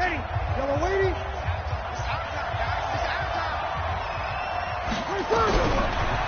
Ready. Yellow waiting.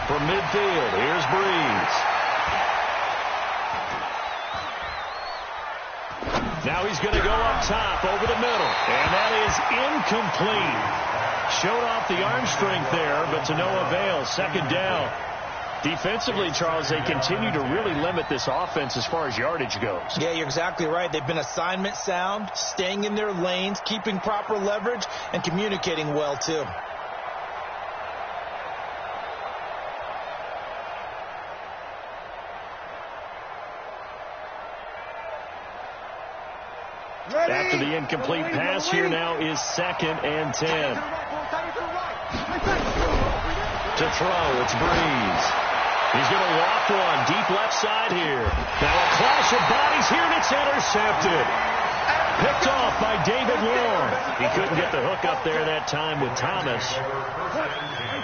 From midfield, here's Breeze. Now he's going to go up top over the middle. And that is incomplete. Showed off the arm strength there, but to no avail. Second down. Defensively, Charles, they continue to really limit this offense as far as yardage goes. Yeah, you're exactly right. They've been assignment sound, staying in their lanes, keeping proper leverage, and communicating well, too. After the incomplete pass, here now is 2nd and 10. To throw, it's Breeze. He's going to walk one deep left side here. Now a clash of bodies here, and it's intercepted. Picked off by David Warren. He couldn't get the hook up there that time with Thomas.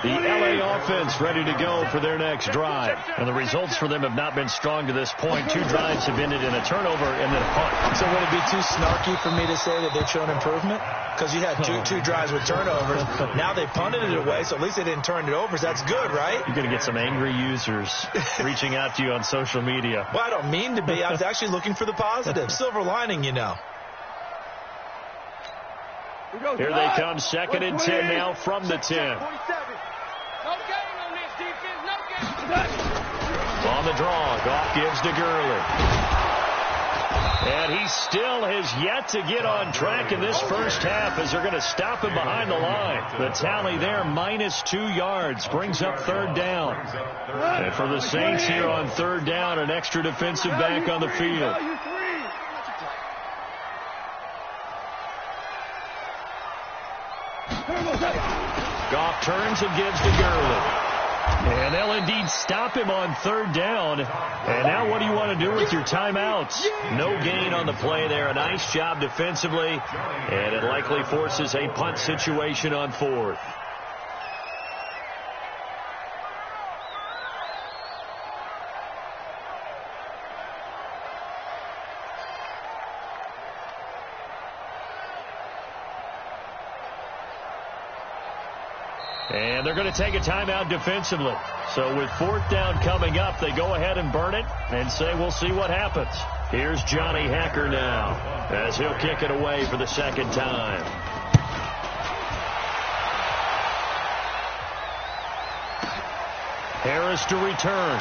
The LA offense ready to go for their next drive. And the results for them have not been strong to this point. 2 drives have ended in a turnover and then a punt. So would it be too snarky for me to say that they've shown improvement? Because you had two drives with turnovers. Now they punted it away, so at least they didn't turn it over. So that's good, right? You're going to get some angry users reaching out to you on social media. Well, I don't mean to be. I was actually looking for the positive. Silver lining, you know. Here they come, 2nd and 10 now from the 10. No game on this defense, no game. On the draw, Goff gives to Gurley. And he still has yet to get on track in this first half as they're going to stop him behind the line. The tally there, -2 yards, brings up 3rd down. And for the Saints here on 3rd down, an extra defensive back on the field. Goff turns and gives to Gurley. And they'll indeed stop him on 3rd down. And now what do you want to do with your timeouts? No gain on the play there. A nice job defensively. And it likely forces a punt situation on 4th. And they're going to take a timeout defensively. So with 4th down coming up, they go ahead and burn it and say we'll see what happens. Here's Johnny Hecker now as he'll kick it away for the 2nd time. Harris to return.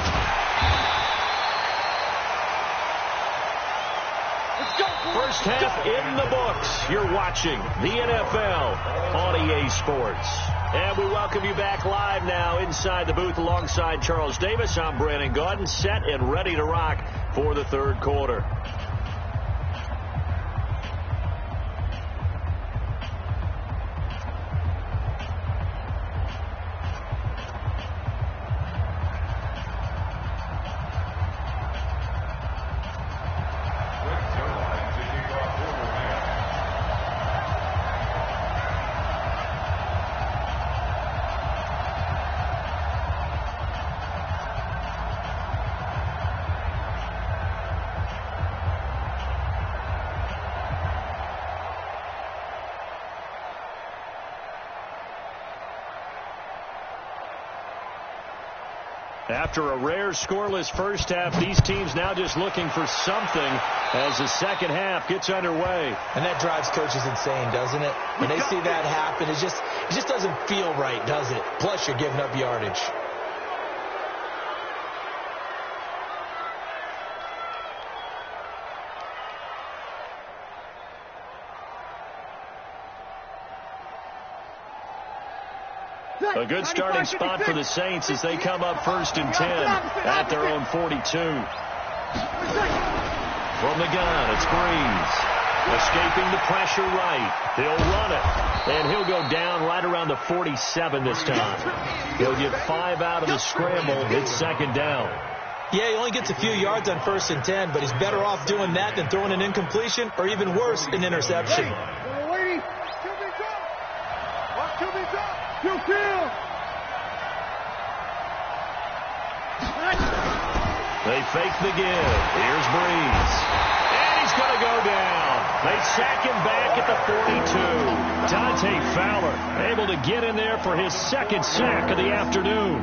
First half in the books. You're watching the NFL on EA Sports. And we welcome you back live now inside the booth alongside Charles Davis. I'm Brandon Gaudin, set and ready to rock for the 3rd quarter. After a rare scoreless first half, these teams now just looking for something as the second half gets underway. And that drives coaches insane, doesn't it? When they see that happen, it just doesn't feel right, does it? Plus, you're giving up yardage. A good starting spot for the Saints as they come up 1st and 10 at their own 42. From the gun, it's Breeze. Escaping the pressure right. He'll run it. And he'll go down right around the 47 this time. He'll get 5 out of the scramble. It's 2nd down. Yeah, he only gets a few yards on 1st and 10, but he's better off doing that than throwing an incompletion or even worse, an interception. They fake the give. Here's Breeze. And he's going to go down. They sack him back at the 42. Dante Fowler able to get in there for his second sack of the afternoon.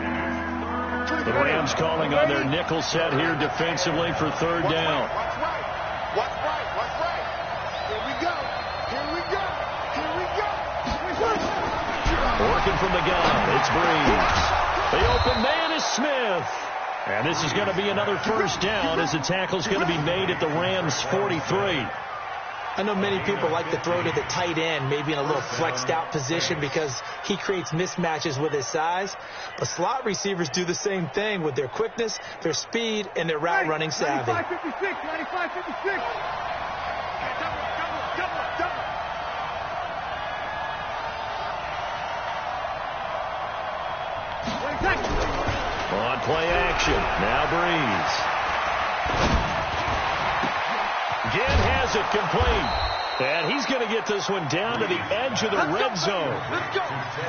The Rams calling on their nickel set here defensively for third down. What's right? Here we go. Working from the gun, it's Breeze. The open man is Smith. And this is going to be another first down as the tackle's going to be made at the Rams' 43. I know many people like to throw to the tight end, maybe in a little flexed out position because he creates mismatches with his size. But slot receivers do the same thing with their quickness, their speed, and their route running savvy. 95-56. On play action, now Breeze. Again has it complete. And he's going to get this one down to the edge of the red zone.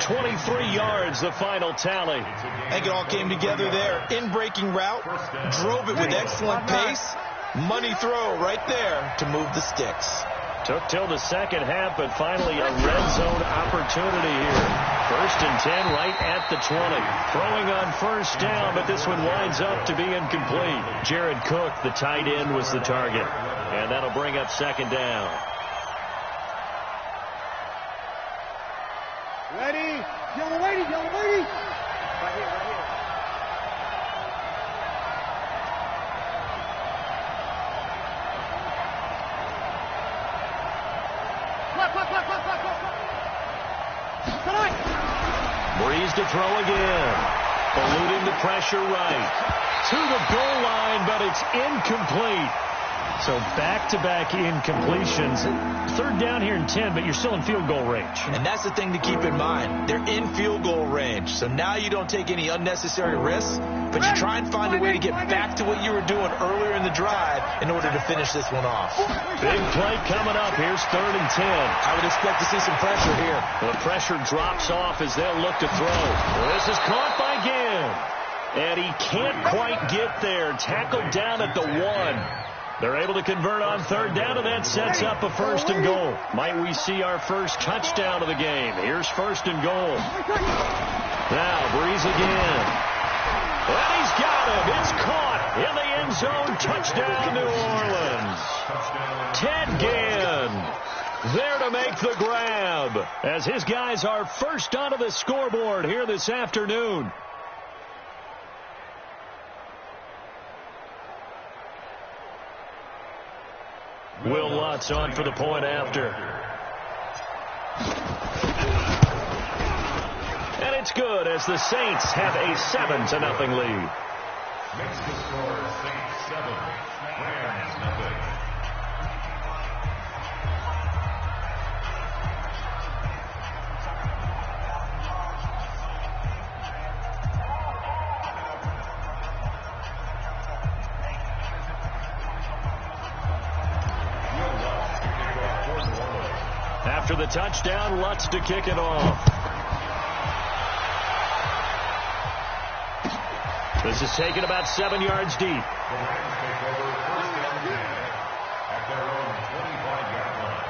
23 yards, the final tally. I think it all came together there. In-breaking route, drove it with excellent pace. Money throw right there to move the sticks. Took till the second half, but finally a red zone opportunity here. 1st and 10 right at the 20. Throwing on first down, but this one winds up to be incomplete. Jared Cook, the tight end, was the target. And that'll bring up second down. Ready? Yellow lady. Right here. Breeze to throw again. Eluding the pressure right. To the goal line, but it's incomplete. So back-to-back incompletions. Third down here in 10, but you're still in field goal range. And that's the thing to keep in mind. They're in field goal range. So now you don't take any unnecessary risks, but you try and find a way to get back to what you were doing earlier in the drive in order to finish this one off. Big play coming up. Here's 3rd and 10. I would expect to see some pressure here. The pressure drops off as they'll look to throw. This is caught by Ginn. And he can't quite get there. Tackled down at the 1. They're able to convert on third down, and that sets up a 1st and goal. Might we see our first touchdown of the game? Here's 1st and goal. Now, Breeze again. And he's got it. It's caught in the end zone. Touchdown, New Orleans. Ted Ginn there to make the grab as his guys are first onto the scoreboard here this afternoon. Will Lutz on for the point after. And it's good as the Saints have a 7-0 lead. Makes the score Saints 7, Rams nothing. After the touchdown, Lutz to kick it off. This is taken about 7 yards deep. The Rams take over 1st and 10 at their own 25-yard line.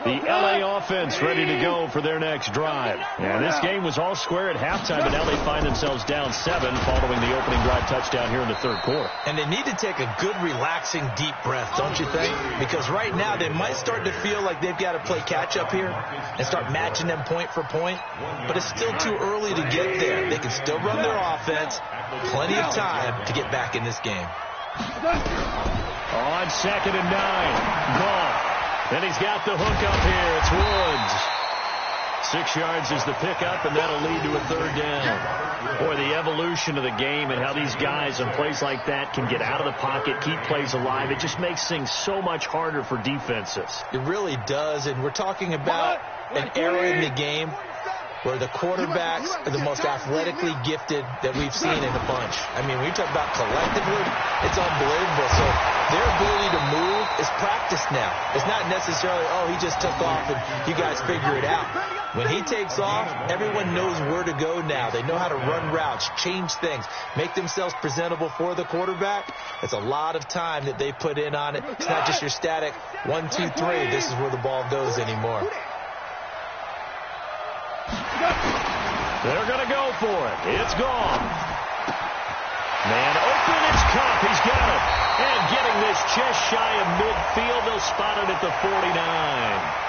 The LA offense ready to go for their next drive. And this game was all square at halftime, but now they find themselves down 7 following the opening drive touchdown here in the third quarter. And they need to take a good, relaxing, deep breath, don't you think? Because right now they might start to feel like they've got to play catch-up here and start matching them point for point. But it's still too early to get there. They can still run their offense. Plenty of time to get back in this game. On 2nd and 9. Goff. And he's got the hook up here. It's Woods. 6 yards is the pickup, and that'll lead to a third down. Boy, the evolution of the game and how these guys on plays like that can get out of the pocket, keep plays alive, it just makes things so much harder for defenses. It really does, and we're talking about an era in the game where the quarterbacks are the most athletically gifted that we've seen in a bunch. I mean, when you talk about collectively, it's unbelievable. So their ability to move is practiced now. It's not necessarily, oh, he just took off and you guys figure it out. When he takes off, everyone knows where to go now. They know how to run routes, change things, make themselves presentable for the quarterback. It's a lot of time that they put in on it. It's not just your static 1, 2, 3. This is where the ball goes anymore. They're going to go for it. It's gone. Man open, it's Cup. He's got it. And getting this just shy of midfield, they'll spot it at the 49.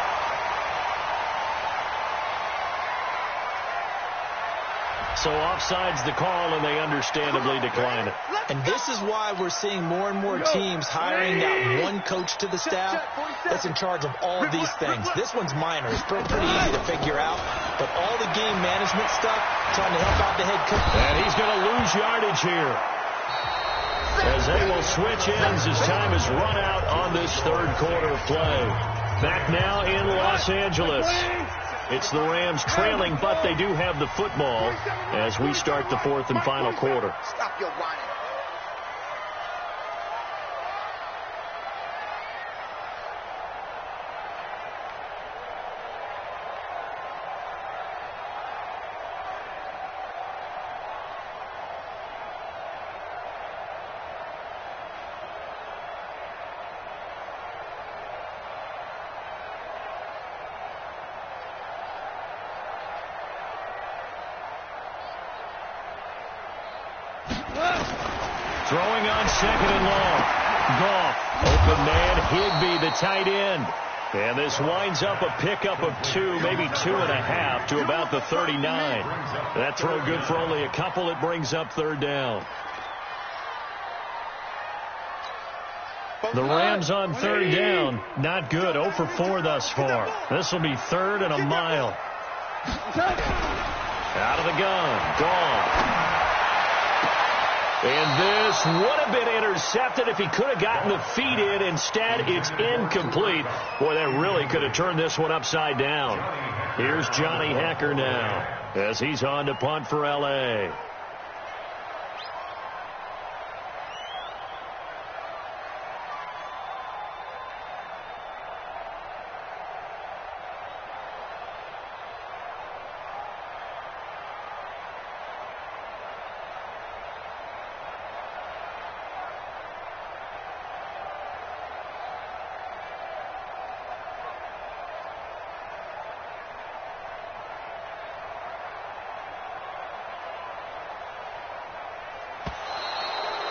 So offside's the call, and they understandably decline it. And this is why we're seeing more and more teams hiring that one coach to the staff that's in charge of all of these things. This one's minor. It's pretty easy to figure out. But all the game management stuff, trying to help out the head coach. And he's going to lose yardage here, as they will switch ends as time is run out on this third quarter play. Back now in Los Angeles. It's the Rams trailing, but they do have the football as we start the fourth and final quarter. Stop your whining. Throwing on second and long. Goff, open man, Higbee, the tight end. And this winds up a pickup of 2, maybe 2.5 to about the 39. That throw good for only a couple. It brings up third down. The Rams on third down, not good. 0 for 4 thus far. This will be third and a mile. Out of the gun, gone. And this would have been intercepted if he could have gotten the feet in. Instead, it's incomplete. Boy, that really could have turned this one upside down. Here's Johnny Hecker now as he's on to punt for L.A.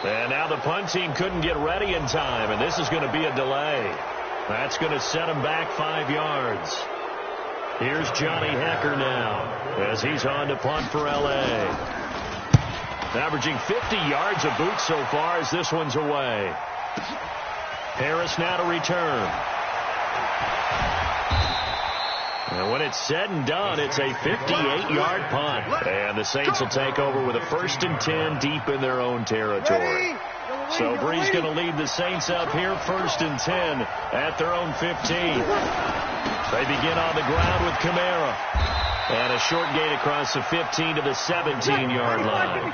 And now the punt team couldn't get ready in time, and this is going to be a delay. That's going to set him back 5 yards. Here's Johnny Hecker now as he's on to punt for L.A. Averaging 50 yards a boot so far as this one's away. Harris now to return. And when it's said and done, it's a 58-yard punt. And the Saints will take over with a 1st and 10 deep in their own territory. So Bree's going to lead the Saints up here, 1st and 10 at their own 15. They begin on the ground with Kamara. And a short gain across the 15 to the 17-yard line.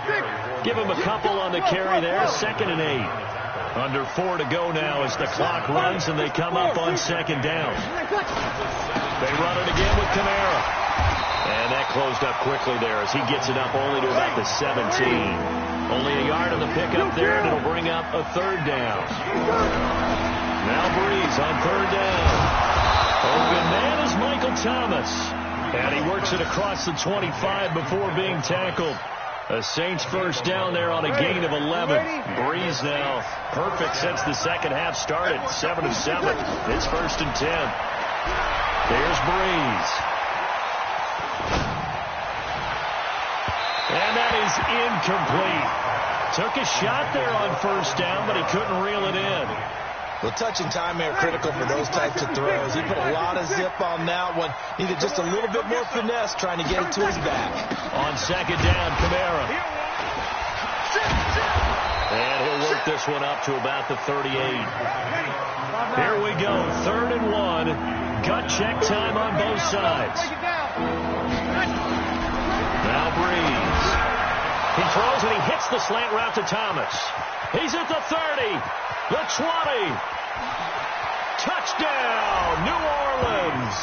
Give him a couple on the carry there, 2nd and 8. Under 4 to go now as the clock runs and they come up on 2nd down. They run it again with Kamara. And that closed up quickly there as he gets it up only to about the 17. Only a yard on the pickup there, and it'll bring up a 3rd down. Now Breeze on 3rd down. Open man is Michael Thomas. And he works it across the 25 before being tackled. A Saints 1st down there on a gain of 11. Breeze now perfect since the second half started. 7 of 7. It's 1st and 10. There's Breeze. And that is incomplete. Took a shot there on 1st down, but he couldn't reel it in. Well, touch and timing are critical for those types of throws. He put a lot of zip on that one. Needed just a little bit more finesse trying to get it to his back. On second down, Kamara. And he'll work this one up to about the 38. Here we go, 3rd and 1. Gut check time on both sides. Now Breeze. He throws and he hits the slant route to Thomas. He's at the 30, the 20. Touchdown, New Orleans.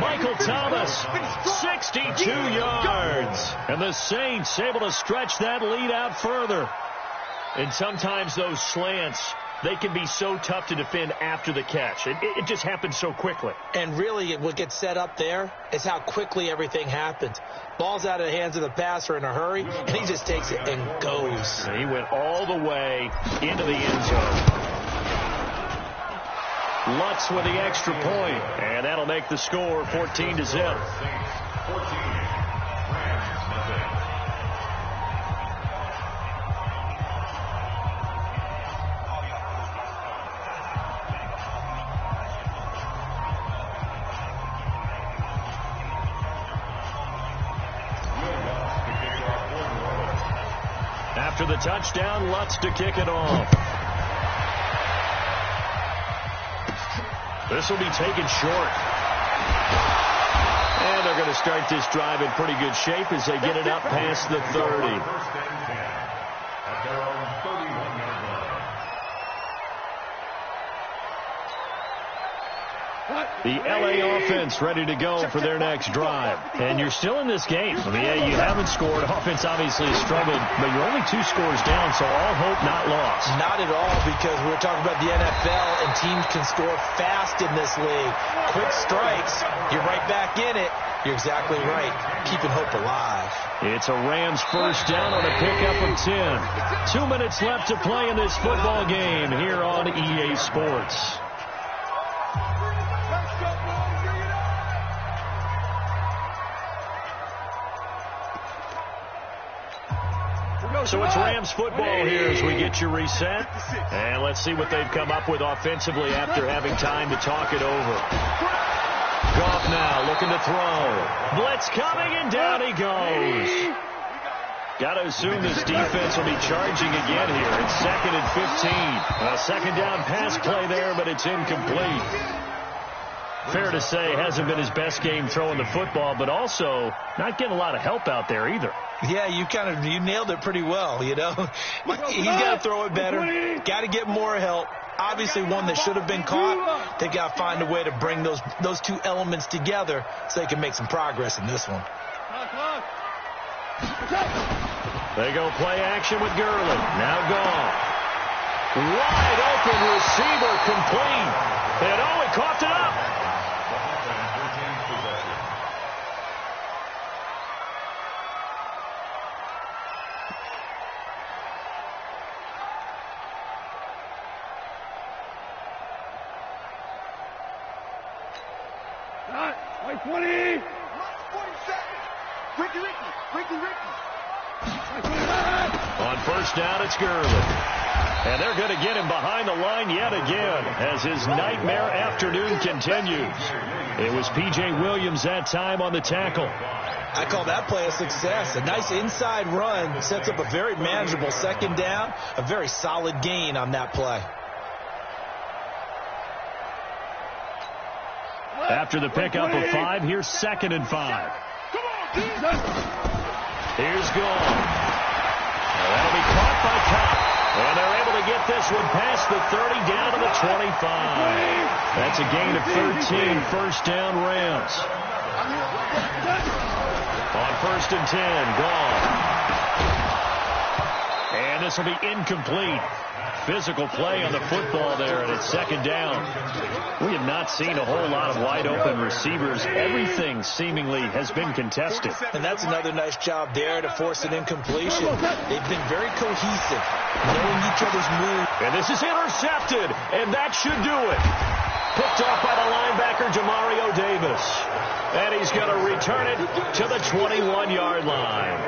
Michael Thomas, 62 yards. And the Saints able to stretch that lead out further. And sometimes those slants, they can be so tough to defend after the catch. It just happens so quickly. And really, what gets set up there is how quickly everything happens. Ball's out of the hands of the passer in a hurry, and he just takes it and goes. He went all the way into the end zone. Lutz with the extra point, and that'll make the score 14-0. After the touchdown, Lutz to kick it off. This will be taken short. And they're going to start this drive in pretty good shape as they get it up past the 30. The LA offense ready to go for their next drive. And you're still in this game. I mean, yeah, you haven't scored. Offense obviously has struggled, but you're only 2 scores down, so all hope not lost. Not at all, because we were talking about the NFL, and teams can score fast in this league. Quick strikes, you're right back in it. You're exactly right. Keeping hope alive. It's a Rams first down on a pickup of 10. 2 minutes left to play in this football game here on EA Sports. So it's Rams football here as we get you reset. And let's see what they've come up with offensively after having time to talk it over. Goff now looking to throw. Blitz coming, and down he goes. Got to assume this defense will be charging again here. It's 2nd and 15. A second down pass play there, but it's incomplete. Fair to say, hasn't been his best game throwing the football, but also not getting a lot of help out there either. Yeah, you nailed it pretty well, you know. He's got to throw it better. Got to get more help. Obviously, one that should have been caught. They got to find a way to bring those two elements together so they can make some progress in this one. They go play action with Gurley. Now gone. Wide open receiver complete. And he coughed it up. Wait, 20. On first down, it's Gurley. And they're going to get him behind the line yet again as his nightmare afternoon continues. It was P.J. Williams that time on the tackle. I call that play a success. A nice inside run sets up a very manageable second down. A very solid gain on that play. After the pickup of 5, here's 2nd and 5. Here's Goff. That'll be caught by Cobb. And they're able to get this one past the 30 down to the 25. That's a gain of 13, first down Rams. On 1st and 10, Goff. And this will be incomplete. Physical play on the football there, and it's 2nd down. We have not seen a whole lot of wide-open receivers. Everything seemingly has been contested. And that's another nice job there to force an incompletion. They've been very cohesive, knowing each other's moves. And this is intercepted, and that should do it. Picked off by the linebacker, Jamario Davis. And he's going to return it to the 21-yard line.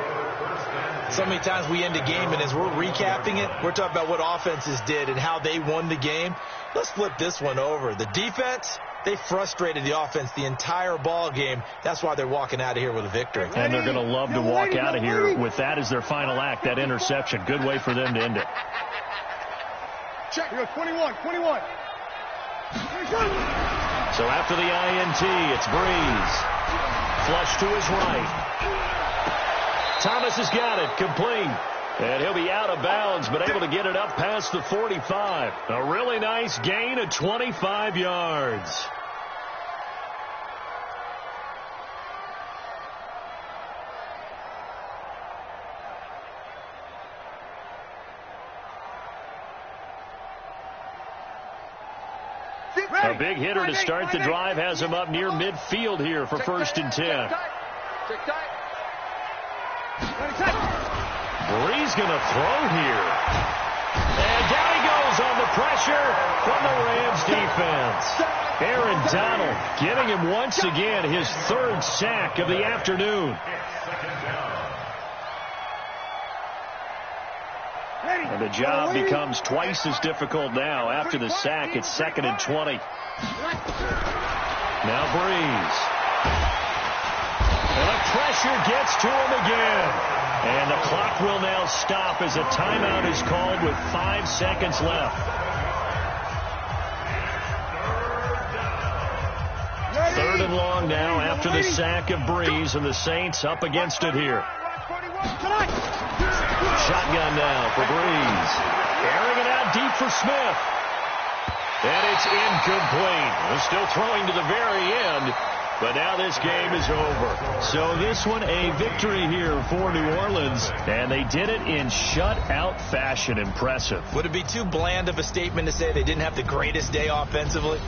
So many times we end a game, and as we're recapping it, we're talking about what offenses did and how they won the game. Let's flip this one over. The defense, they frustrated the offense the entire ball game. That's why they're walking out of here with a victory. And they're going to love to walk out of here with that as their final act, that interception. Good way for them to end it. Check. 21. So after the INT, it's Breeze. Flush to his right. Thomas has got it, complete. And he'll be out of bounds, but able to get it up past the 45. A really nice gain of 25 yards. A big hitter to start the drive has him up near midfield here for 1st and 10. Breeze going to throw here. And down he goes on the pressure from the Rams defense. Aaron Donald getting him once again his 3rd sack of the afternoon. And the job becomes twice as difficult now. After the sack, it's 2nd and 20. Now Breeze. And the pressure gets to him again. And the clock will now stop as a timeout is called with 5 seconds left. 3rd and long now after the sack of Breeze, and the Saints up against it here. Shotgun now for Breeze. Airing it out deep for Smith. And it's incomplete. They're still throwing to the very end. But now this game is over. So this one a victory here for New Orleans. And they did it in shutout fashion. Impressive. Would it be too bland of a statement to say they didn't have the greatest day offensively?